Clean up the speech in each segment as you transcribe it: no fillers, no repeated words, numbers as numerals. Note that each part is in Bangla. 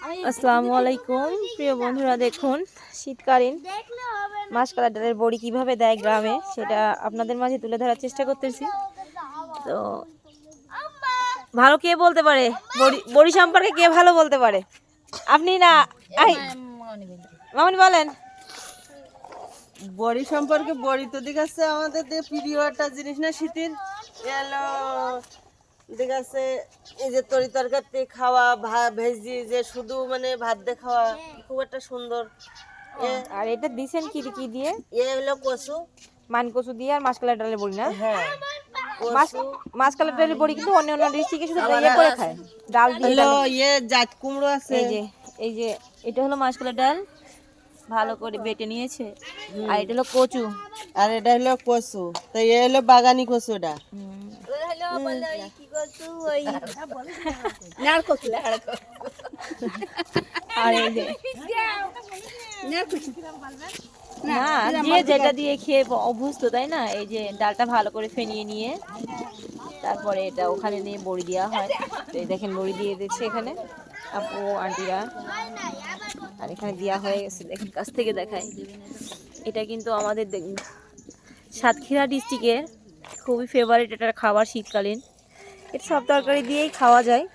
আসসালামু আলাইকুম প্রিয় বন্ধুরা, দেখুন শীতকালীন মাসকলাই ডালের বড়ি কিভাবে দেয় গ্রামে, সেটা আপনাদের মাঝে তুলে ধরার চেষ্টা করতেছি। তো ভালো কে বলতে পারে বড়ি বড়ি সম্পর্কে, কে ভালো বলতে পারে? আপনি না মামনি বলেন। বড়ি সম্পর্কে বড়ি তো দেখাচ্ছে আমাদের প্রিয় একটা জিনিস না শীতের এলো দেখাচ্ছে। এই যে তরি তরকারি খাওয়া, ভেজি যে শুধু মানে ভাত দিয়ে খাওয়া খুব একটা সুন্দর। আর এটা দিছেন কি কি দিয়ে? এ হলো কচু, মান কচু দিয়ে আর মাসকলাই ডালের বড়ি না? হ্যাঁ মাসকলাই ডালের বড়ি কিন্তু অন্য অন্য ডিস্ট্রিক্টে শুধু ইয়ে করে খায়, ডাল দিয়ে। হলো জাত কুমড়ো আছে। এই যে এটা হলো মাসকলাই ডাল, ভালো করে বেটে নিয়েছে। আর এটা হলো কচু, আর এটা হলো কচু। তো এ হলো বাগানি কচুটা। আর এই যে না, যে যেটা দিয়ে খেয়ে অভ্যস্ত তাই না। এই যে ডালটা ভালো করে ফেনিয়ে নিয়ে তারপরে এটা ওখানে নিয়ে বড়ি দেওয়া হয়। তো এই দেখেন বড়ি দিয়ে দিচ্ছে এখানে আপু আন্টিরা, আর এখানে দেওয়া হয়ে গেছে। দেখেন কাছ থেকে দেখায়, এটা কিন্তু আমাদের সাতক্ষীরা ডিস্ট্রিক্টের খুবই ফেভারিট একটা খাবার শীতকালীন। এটা সব তরকারি দিয়েই খাওয়া যায়,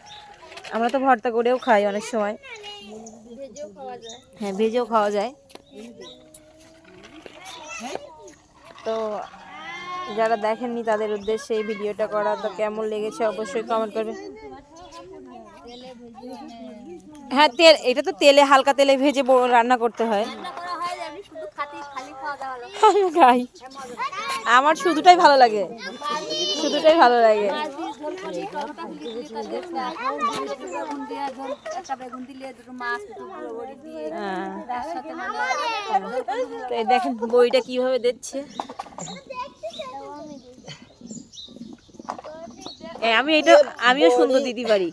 আমরা তো ভর্তা করেও খাই অনেক সময়, হ্যাঁ ভেজেও খাওয়া যায়। তো যারা দেখেননি তাদের উদ্দেশ্যে এই ভিডিওটা করা। তো কেমন লেগেছে অবশ্যই কমেন্ট করবেন। হ্যাঁ তেল, এটা তো তেলে হালকা তেলে ভেজে রান্না করতে হয়। খাই, আমার শুধুটাই ভালো লাগে, শুধুটাই ভালো লাগে। দেখেন বইটা কিভাবে দিচ্ছে। আমিও সুন্দর দিতে পারি,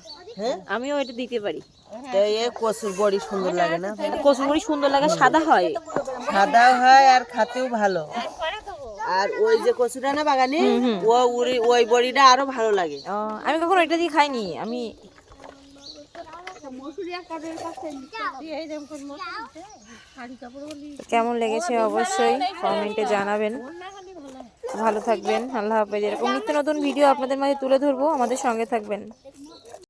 আমিও এটা দিতে পারি। কচুর বড়ি সুন্দর লাগে না? কচুর বড়ি সুন্দর লাগে, সাদা হয়, সাদা হয় আর খেতেও ভালো। আর ওই যে কচুটা না বাগানে, ওই বড়িটা আরো ভালো লাগে। আমি কখনো এটা দিয়ে খাইনি। আমি কেমন লেগেছে অবশ্যই কমেন্টে জানাবেন। ভালো থাকবেন, আল্লাহ হাফেজ। এরকম নিত্য নতুন ভিডিও আপনাদের মাঝে তুলে ধরবো, আমাদের সঙ্গে থাকবেন।